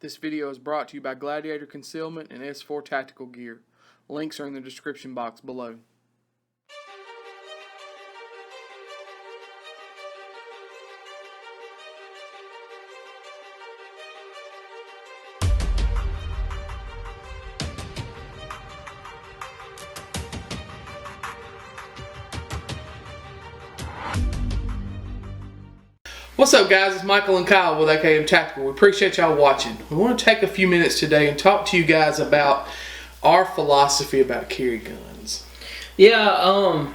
This video is brought to you by Gladiator Concealment and S4 Tactical Gear. Links are in the description box below. What's up, guys? It's Michael and Kyle with AKM Tactical. We appreciate y'all watching. We want to take a few minutes today and talk to you guys about our philosophy about carry guns. Yeah,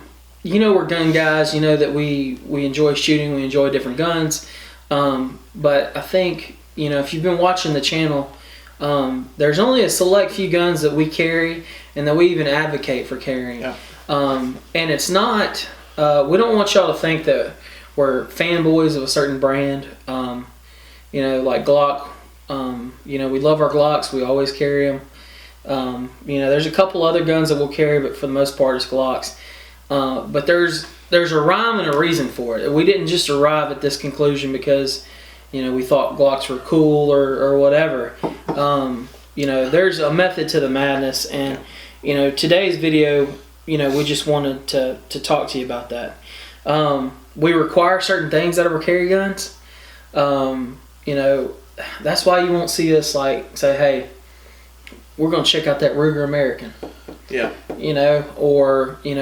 we're gun guys. You know that we enjoy shooting. We enjoy different guns. But I think, if you've been watching the channel, there's only a select few guns that we carry and that we even advocate for carrying. Yeah. And it's not, we don't want y'all to think that we're fanboys of a certain brand, like Glock. We love our Glocks. We always carry them. There's a couple other guns that we'll carry, but for the most part, it's Glocks. But there's a rhyme and a reason for it. We didn't just arrive at this conclusion because, we thought Glocks were cool or whatever. There's a method to the madness, and today's video, we just wanted to talk to you about that. We require certain things out of our carry guns. That's why you won't see us say, hey, we're going to check out that Ruger American. Yeah. Or any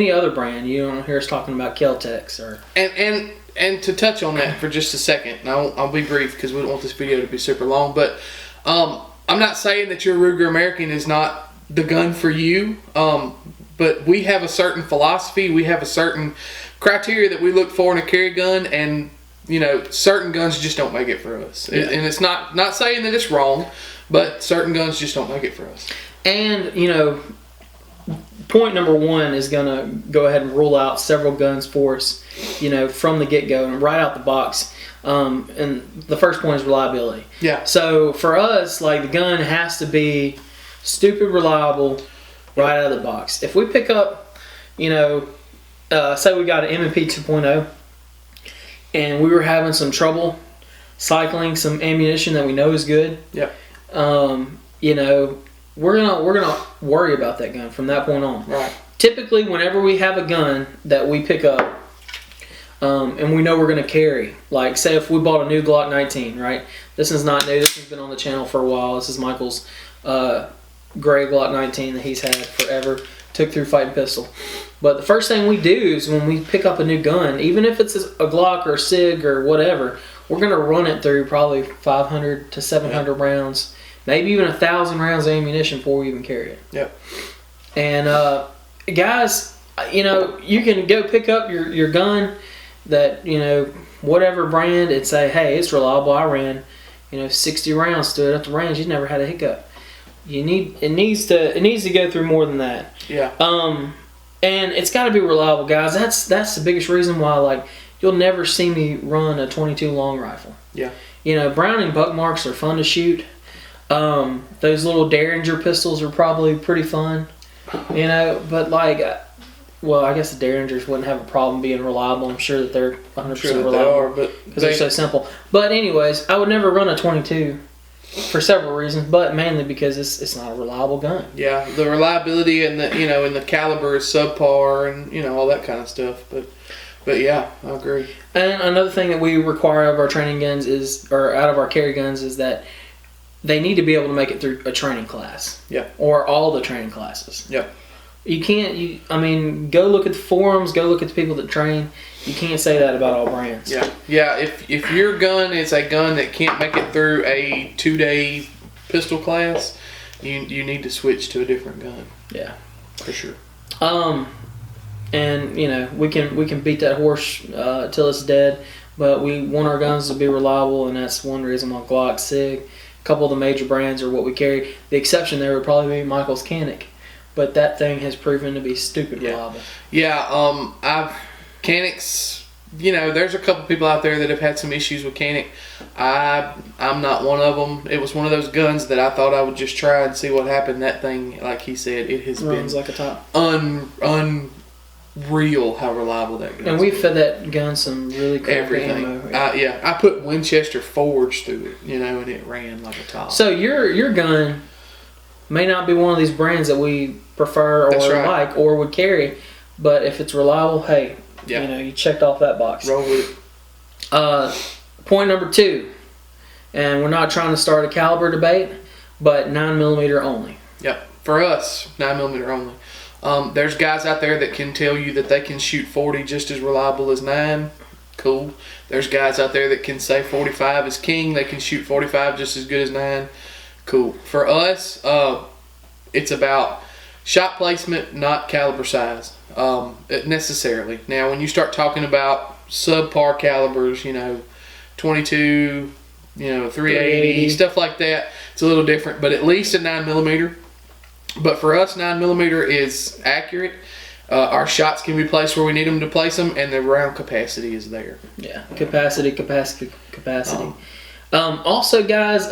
other brand. You don't hear us talking about Kel-Tex or. And to touch on that for just a second, and I'll be brief because we don't want this video to be super long. But I'm not saying that your Ruger American is not the gun for you. But we have a certain philosophy, we have a certain criteria that we look for in a carry gun, and certain guns just don't make it for us. Yeah. And it's not saying that it's wrong, but certain guns just don't make it for us. And point number one is gonna go ahead and rule out several guns for us, from the get-go and right out the box. And the first point is reliability. Yeah. So for us, the gun has to be stupid reliable. Right out of the box. If we pick up, say we got an M&P 2.0 and we were having some trouble cycling some ammunition that we know is good. Yep. We're gonna worry about that gun from that point on. Right. Typically, whenever we have a gun that we pick up, and we know we're gonna carry, like say if we bought a new Glock 19, right? This is not new. This has been on the channel for a while. This is Michael's. Gray Glock 19 that he's had forever, took through fighting pistol. But the first thing we do is when we pick up a new gun, even if it's a Glock or a SIG or whatever, we're going to run it through probably 500 to 700 rounds, maybe even 1,000 rounds of ammunition before we even carry it. Yep. And guys, you can go pick up your gun that, whatever brand, and say, hey, it's reliable. I ran 60 rounds to it at the range. You never had a hiccup. It needs to go through more than that. Yeah. And it's got to be reliable, guys. That's the biggest reason why you'll never see me run a 22 long rifle. Yeah. Browning buck marks are fun to shoot. Those little Derringer pistols are probably pretty fun. But I guess the Derringers wouldn't have a problem being reliable. I'm sure that they're 100% reliable because they're so simple. But anyways, I would never run a 22. For several reasons, but mainly because it's not a reliable gun. Yeah, the reliability and the caliber is subpar and all that kind of stuff. But yeah, I agree. And another thing that we require of our training guns out of our carry guns is that they need to be able to make it through a training class. Yeah. Or all the training classes. Yeah. You can't. Go look at the forums. Go look at the people that train. You can't say that about all brands. Yeah, yeah. If your gun is a gun that can't make it through a 2-day pistol class, you need to switch to a different gun. Yeah, for sure. And we can beat that horse till it's dead, but we want our guns to be reliable, and that's one reason why Glock, SIG, a couple of the major brands are what we carry. The exception there would probably be Michael's Canic, but that thing has proven to be stupid reliable. Yeah. Canics, there's a couple people out there that have had some issues with Canic. I'm not one of them. It was one of those guns that I thought I would just try and see what happened. That thing, like he said, it has runs been like a top. unreal how reliable that gun is. And we fed that gun some really crappy everything. ammo. Yeah, I put Winchester Forge through it, and it ran like a top. So your gun may not be one of these brands that we prefer or like or would carry, but if it's reliable, hey, you checked off that box. Roll with it. Point number 2, and we're not trying to start a caliber debate, but 9mm only. Yep, for us, 9mm only. There's guys out there that can tell you that they can shoot 40 just as reliable as 9. Cool. There's guys out there that can say 45 is king. They can shoot 45 just as good as 9. Cool. For us, it's about shot placement, not caliber size, necessarily. Now, when you start talking about subpar calibers, 22, 380, stuff like that, it's a little different, but at least a 9mm. But for us, 9mm is accurate. Our shots can be placed where we need them to place them, and the round capacity is there. Yeah, capacity. Also, guys,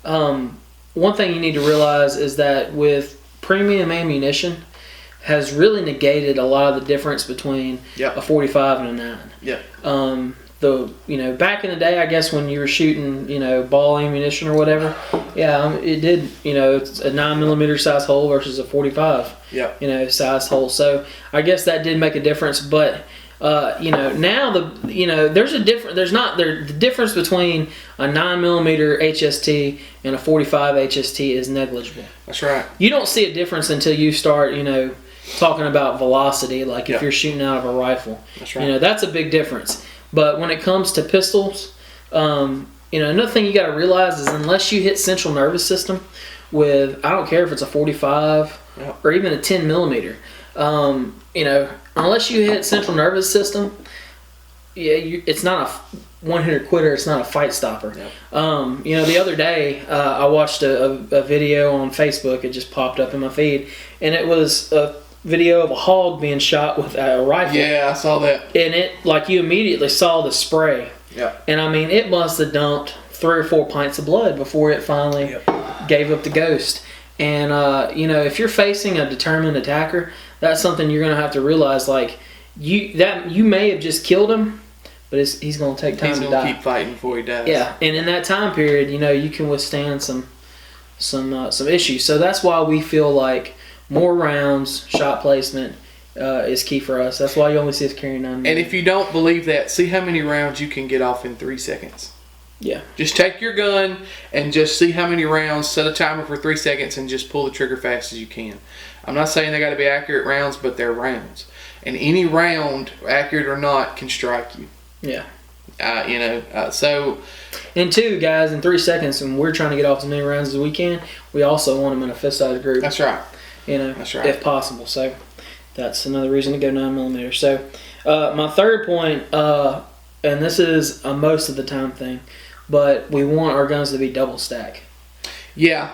one thing you need to realize is that with premium ammunition has really negated a lot of the difference between a 45 and a 9. Yeah. Back in the day, I guess when you were shooting, ball ammunition or whatever, it did, it's a 9mm size hole versus a 45, size hole. So I guess that did make a difference, but now there's a difference. The difference between a 9mm HST and a 45 HST is negligible. That's right. You don't see a difference until you start, talking about velocity, like if you're shooting out of a rifle. That's right. That's a big difference. But when it comes to pistols, another thing you got to realize is unless you hit central nervous system with, I don't care if it's a 45 or even a 10mm, unless you hit central nervous system, it's not a one-hitter quitter. It's not a fight stopper. Yep. The other day I watched a video on Facebook. It just popped up in my feed, and it was a video of a hog being shot with a rifle. Yeah, I saw that. And it, you immediately saw the spray. Yeah. And it must have dumped 3 or 4 pints of blood before it finally gave up the ghost. And if you're facing a determined attacker, that's something you're going to have to realize. You may have just killed him, but he's going to take time to die. He's going to keep fighting before he dies. Yeah, and in that time period, you can withstand some issues. So that's why we feel like more rounds, shot placement is key for us. That's why you only see us carrying 9mm. And if you don't believe that, see how many rounds you can get off in 3 seconds. Yeah. Just take your gun and just see how many rounds, set a timer for 3 seconds, and just pull the trigger fast as you can. I'm not saying they got to be accurate rounds, but they're rounds. And any round, accurate or not, can strike you. Yeah. So... And 2, guys, in 3 seconds, when we're trying to get off as many rounds as we can, we also want them in a fist-sized group. That's right. That's right. If possible. So that's another reason to go 9mm. So my third point, and this is a most of the time thing, but we want our guns to be double stack. Yeah,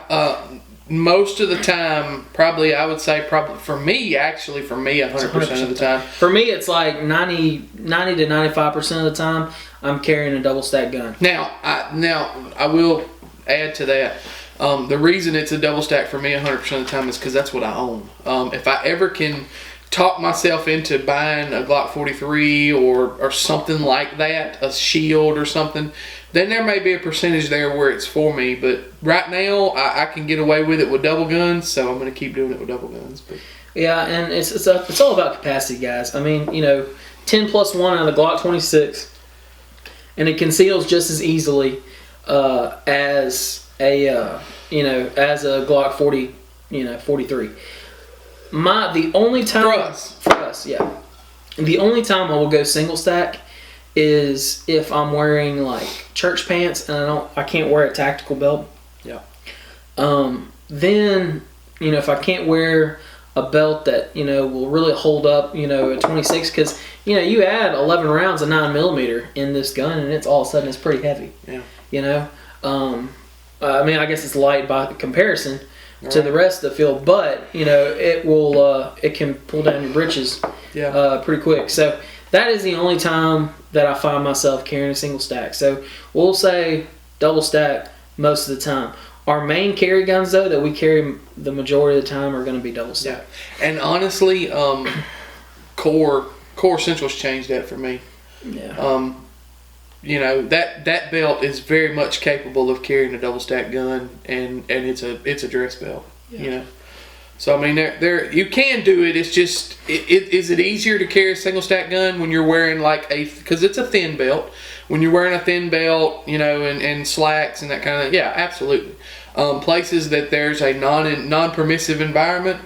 most of the time, I would say for me, 100% of the time. For me, it's like 90 to 95% of the time, I'm carrying a double stack gun. Now I will add to that. The reason it's a double stack for me 100% of the time is because that's what I own. If I ever can talk myself into buying a Glock 43 or something like that, a shield or something, then there may be a percentage there where it's for me. But right now, I can get away with it with double guns, so I'm going to keep doing it with double guns. But yeah, and it's all about capacity, guys. 10 plus 1 out of the Glock 26, and it conceals just as easily as a Glock 40, 43. The only time for us, the only time I will go single stack is if I'm wearing church pants and I can't wear a tactical belt. Yeah. Then if I can't wear a belt that will really hold up a 26, because you add 11 rounds of 9mm in this gun and it's all of a sudden it's pretty heavy. Yeah. I guess it's light by comparison to the rest of the field, but it can pull down your britches pretty quick. So that is the only time that I find myself carrying a single stack. So we'll say double stack most of the time. Our main carry guns, though, that we carry the majority of the time are going to be double stack. Yeah. And honestly, Core Central's changed that for me. Yeah. You know, that belt is very much capable of carrying a double stack gun, and it's a dress belt. Yeah. You know, so I mean, there you can do it. It's just, is it easier to carry a single stack gun when you're wearing like because it's a thin belt. When you're wearing a thin belt, you know, and slacks and that kind of, yeah, absolutely. Places that there's a non-permissive environment,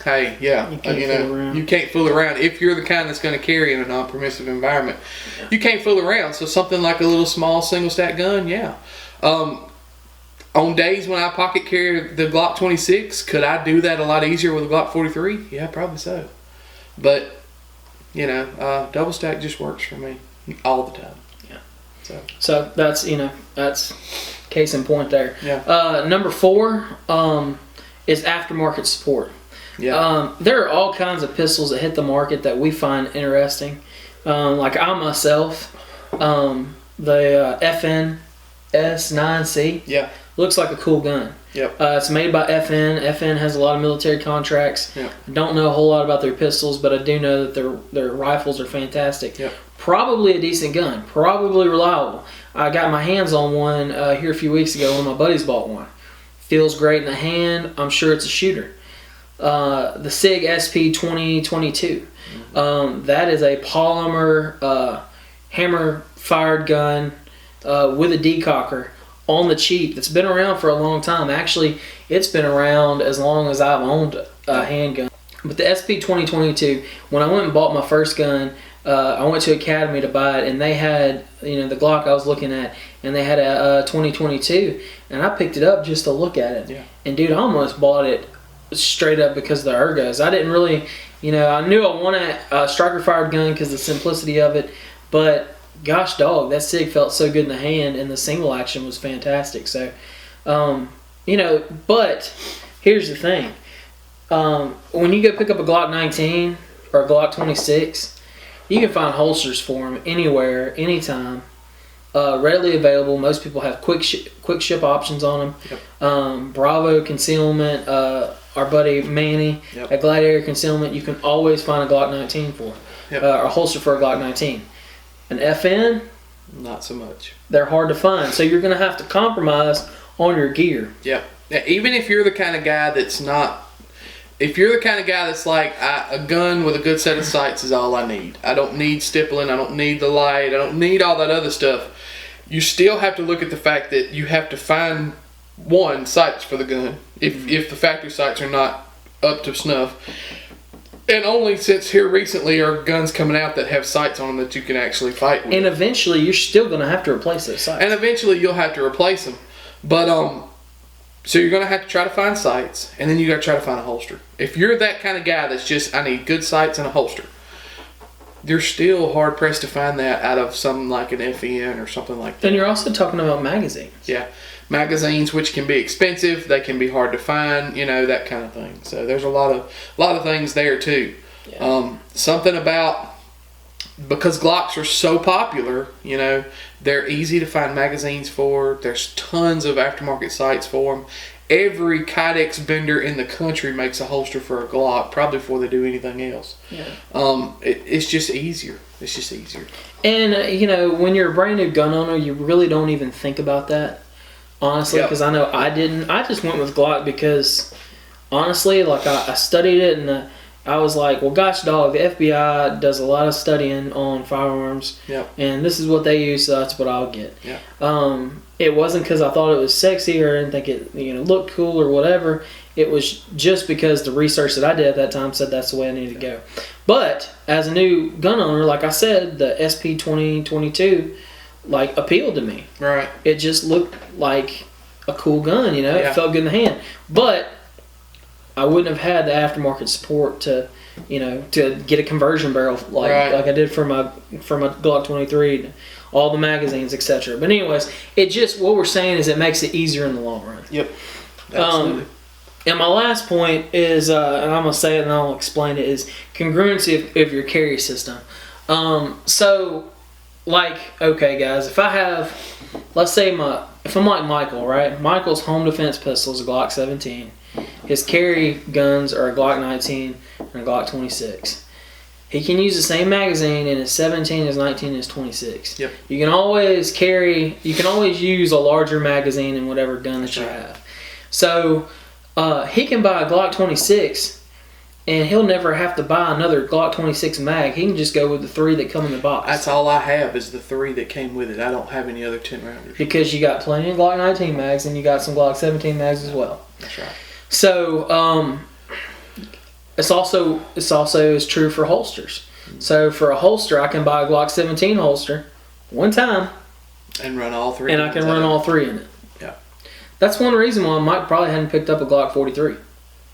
hey, yeah, you can't fool around. If you're the kind that's going to carry in a non-permissive environment, you can't fool around. So something like a little small single stack gun, yeah. On days when I pocket carry the Glock 26, could I do that a lot easier with a Glock 43? Yeah, probably so. But, you know, double stack just works for me all the time. Yeah. So that's, you know, that's case in point there. Yeah. Number 4 is aftermarket support. Yeah. There are all kinds of pistols that hit the market that we find interesting. Like I myself, the FN S9C. Yeah. Looks like a cool gun. Yep. It's made by FN. FN has a lot of military contracts. Yep. I don't know a whole lot about their pistols, but I do know that their rifles are fantastic. Yep. Probably a decent gun. Probably reliable. I got my hands on one here a few weeks ago. One of my buddies bought one. Feels great in the hand. I'm sure it's a shooter. The SIG SP 2022. That is a polymer hammer-fired gun with a decocker on the cheap. That's been around for a long time. Actually, it's been around as long as I've owned a handgun. But the SP 2022, when I went and bought my first gun, I went to Academy to buy it, and they had, you know, the Glock I was looking at, and they had a 2022, and I picked it up just to look at it. Yeah. And dude, I almost bought it straight up because of the ergos. I didn't really, you know, I knew I wanted a striker fired gun because of the simplicity of it, but gosh dog, that SIG felt so good in the hand, and the single action was fantastic. So, you know, but here's the thing. When you go pick up a Glock 19 or a Glock 26, you can find holsters for them anywhere, anytime. Readily available. Most people have quick ship options on them. Yep. Bravo Concealment, our buddy Manny at Gladiator Concealment, you can always find a Glock 19 for. Yep. A holster for a Glock 19. An FN, not so much. They're hard to find, so you're going to have to compromise on your gear. Yeah. Even if you're the kind of guy that's not, if you're the kind of guy that's like, a gun with a good set of sights is all I need. I don't need stippling. I don't need the light. I don't need all that other stuff. You still have to look at the fact that you have to find, one, sights for the gun. If the factory sights are not up to snuff. And only since here recently are guns coming out that have sights on them that you can actually fight with. And eventually you're still going to have to replace those sights. And eventually you'll have to replace them. But, so you're going to have to try to find sights, and then you got to try to find a holster. If you're that kind of guy that's just, I need good sights and a holster, you're still hard pressed to find that out of something like an FN or something like that. And you're also talking about magazines. Yeah. Magazines, which can be expensive, they can be hard to find, you know, that kind of thing. So there's a lot of things there too. Yeah. Something about, because Glocks are so popular, you know, they're easy to find magazines for. There's tons of aftermarket sites for them. Every Kydex vendor in the country makes a holster for a Glock, probably before they do anything else. Yeah. It's just easier. It's just easier. And, you know, when you're a brand new gun owner, you really don't even think about that. Honestly, because I know I didn't. I just went with Glock because, honestly, like I studied it, and I was like, well, gosh, dog, the FBI does a lot of studying on firearms, and this is what they use, so that's what I'll get. Yeah. It wasn't because I thought it was sexy or I didn't think it, you know, looked cool or whatever. It was just because the research that I did at that time said that's the way I needed to go. But as a new gun owner, like I said, the SP 2022 like appealed to me. Right. It just looked like a cool gun, you know. It felt good in the hand. But I wouldn't have had the aftermarket support to, you know, to get a conversion barrel like I did for my Glock 23, all the magazines, etc. But anyways, it just, what we're saying is it makes it easier in the long run. Yep. Absolutely. And my last point is, and I'm gonna say it and I'll explain it, is congruency of your carry system. So like, okay, guys, if I have, let's say if I'm like Michael, right? Michael's home defense pistol is a Glock 17. His carry guns are a Glock 19 and a Glock 26. He can use the same magazine in his 17, his 19, and his 26. Yep. You can always use a larger magazine in whatever gun that you have. So he can buy a Glock 26, and he'll never have to buy another Glock 26 mag. He can just go with the 3 that come in the box. That's all I have is the 3 that came with it. I don't have any other 10 rounders. Because you got plenty of Glock 19 mags, and you got some Glock 17 mags as well. That's right. So it's also true for holsters. So for a holster, I can buy a Glock 17 holster one time, and run all 3. and I can run all 3 in it. Yeah. That's one reason why Mike probably hadn't picked up a Glock 43.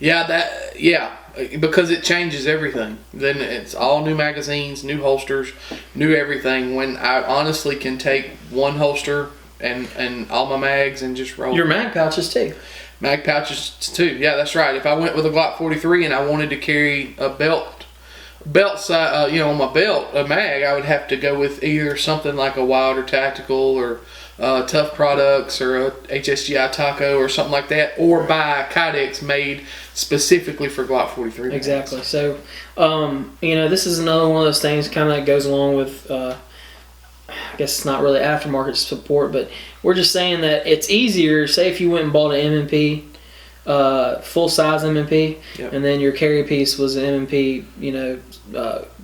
Yeah, because it changes everything. Then it's all new magazines, new holsters, new everything. When I honestly can take one holster and all my mags and just roll. Your mag pouches too. Mag pouches too. Yeah, that's right. If I went with a Glock 43 and I wanted to carry a belt side, on my belt, a mag, I would have to go with either something like a Wilder Tactical or Tough Products or a HSGI Taco or something like that, or buy a Kydex made specifically for Glock 43. Exactly. Mags. So, this is another one of those things kind of goes along with, I guess it's not really aftermarket support, but we're just saying that it's easier, say if you went and bought an M&P, full-size M&P, yep. and then your carry piece was an M&P,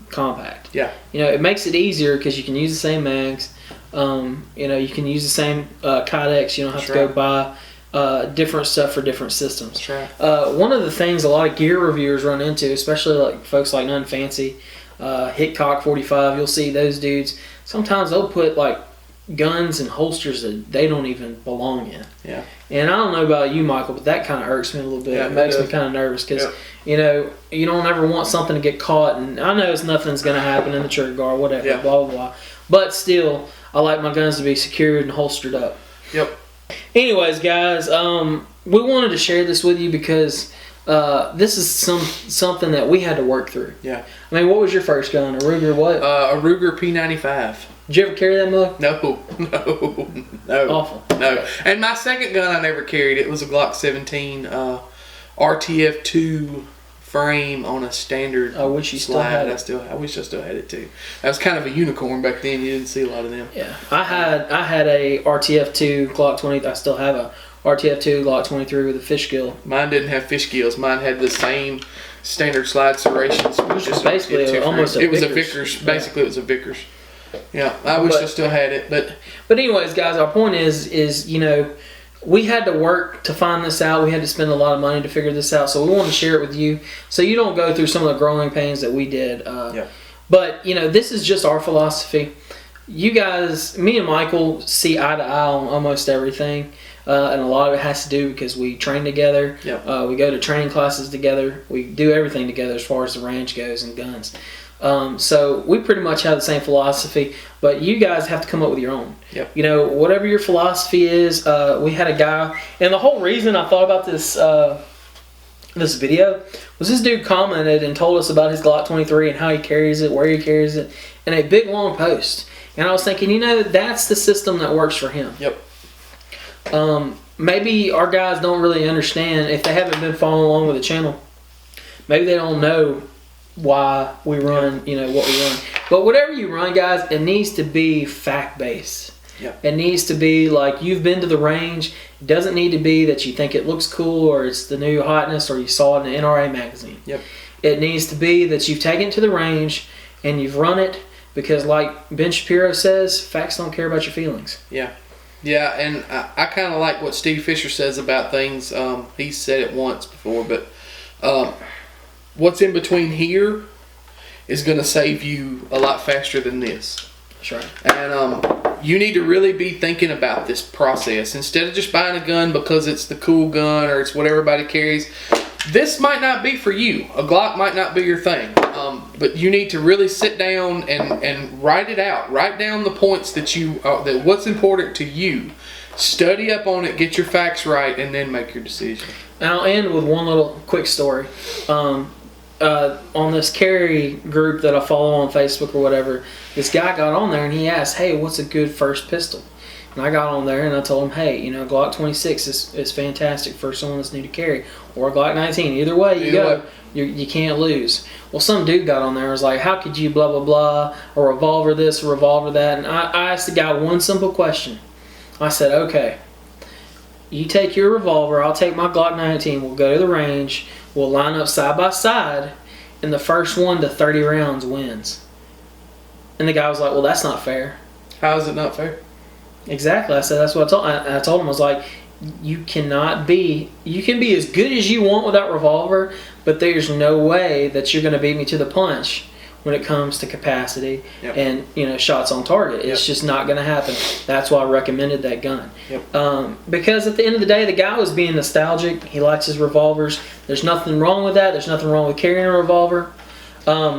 compact. Yeah. It makes it easier because you can use the same mags. You can use the same Kydex. You don't have to go buy different stuff for different systems. That's right. One of the things a lot of gear reviewers run into, especially like folks like None Fancy, Hitchcock 45, you'll see those dudes. Sometimes they'll put like guns and holsters that they don't even belong in. Yeah. And I don't know about you, Michael, but that kind of irks me a little bit. Yeah, it makes me kind of nervous because, you don't ever want something to get caught. And I know nothing's going to happen in the trigger guard, whatever, blah, blah, blah. But still, I like my guns to be secured and holstered up. Yep. Anyways, guys, we wanted to share this with you because this is something that we had to work through. Yeah. I mean, what was your first gun? A Ruger what? A Ruger P95. Did you ever carry that mug? No. Awful. No. And my second gun I never carried. It was a Glock 17 RTF2 frame on a standard I wish you still slide. had it. I wish I still had it too. That was kind of a unicorn back then. You didn't see a lot of them. Yeah. I had a RTF2 Glock 20. I still have a RTF2 Glock 23 with a fish gill. Mine didn't have fish gills. Mine had the same standard slide serrations. Which was basically almost a It was a Vickers. Vickers. Basically, it was a Vickers. Yeah, I wish I still had it, but anyways, guys, our point is we had to work to find this out. We had to spend a lot of money to figure this out, so we want to share it with you, so you don't go through some of the growing pains that we did. But this is just our philosophy. You guys, me and Michael see eye to eye on almost everything, and a lot of it has to do because we train together. Yep. We go to training classes together. We do everything together as far as the range goes and guns. So we pretty much have the same philosophy, but you guys have to come up with your own. Yep. Whatever your philosophy is. We had a guy, and the whole reason I thought about this this video was this dude commented and told us about his Glock 23 and how he carries it, where he carries it, in a big long post. And I was thinking, that's the system that works for him. Yep. Maybe our guys don't really understand if they haven't been following along with the channel. Maybe they don't know why we run, what we run. But whatever you run, guys, it needs to be fact-based. Yep. It needs to be like you've been to the range. It doesn't need to be that you think it looks cool or it's the new hotness or you saw it in an NRA magazine. Yep. It needs to be that you've taken it to the range and you've run it because, like Ben Shapiro says, facts don't care about your feelings. Yeah. Yeah, and I kind of like what Steve Fisher says about things. He said it once before, but what's in between here is going to save you a lot faster than this. That's right. And you need to really be thinking about this process. Instead of just buying a gun because it's the cool gun or it's what everybody carries, this might not be for you. A Glock might not be your thing. But you need to really sit down and write it out. Write down the points that what's important to you. Study up on it, get your facts right, and then make your decision. And I'll end with one little quick story. on this carry group that I follow on Facebook or whatever, this guy got on there and he asked, "Hey, what's a good first pistol?" And I got on there and I told him, "Hey, Glock 26 is fantastic for someone that's new to carry, or Glock 19. Either way you go, you can't lose." Well, some dude got on there and was like, "How could you blah blah blah, a revolver this, a revolver that?" And I asked the guy one simple question. I said, "Okay, you take your revolver, I'll take my Glock 19. We'll go to the range. We'll line up side by side, and the first 1 to 30 rounds wins." And the guy was like, "Well, that's not fair." How is it not fair? Exactly. I said that's what I told him. I was like, you can be as good as you want with that revolver, but there's no way that you're going to beat me to the punch when it comes to capacity and shots on target. It's just not going to happen. That's why I recommended that gun. Because at the end of the day, the guy was being nostalgic. He likes his revolvers. There's nothing wrong with that. There's nothing wrong with carrying a revolver.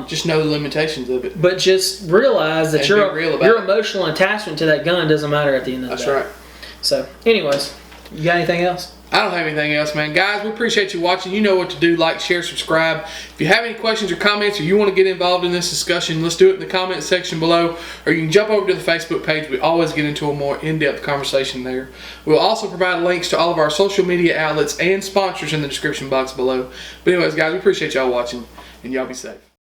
Just know the limitations of it. But just realize that your emotional attachment to that gun doesn't matter at the end of the day. That's right. So, anyways, you got anything else? I don't have anything else, man. Guys, we appreciate you watching. You know what to do. Like, share, subscribe. If you have any questions or comments, or you want to get involved in this discussion, let's do it in the comment section below, or you can jump over to the Facebook page. We always get into a more in-depth conversation there. We'll also provide links to all of our social media outlets and sponsors in the description box below. But anyways, guys, we appreciate y'all watching, and y'all be safe.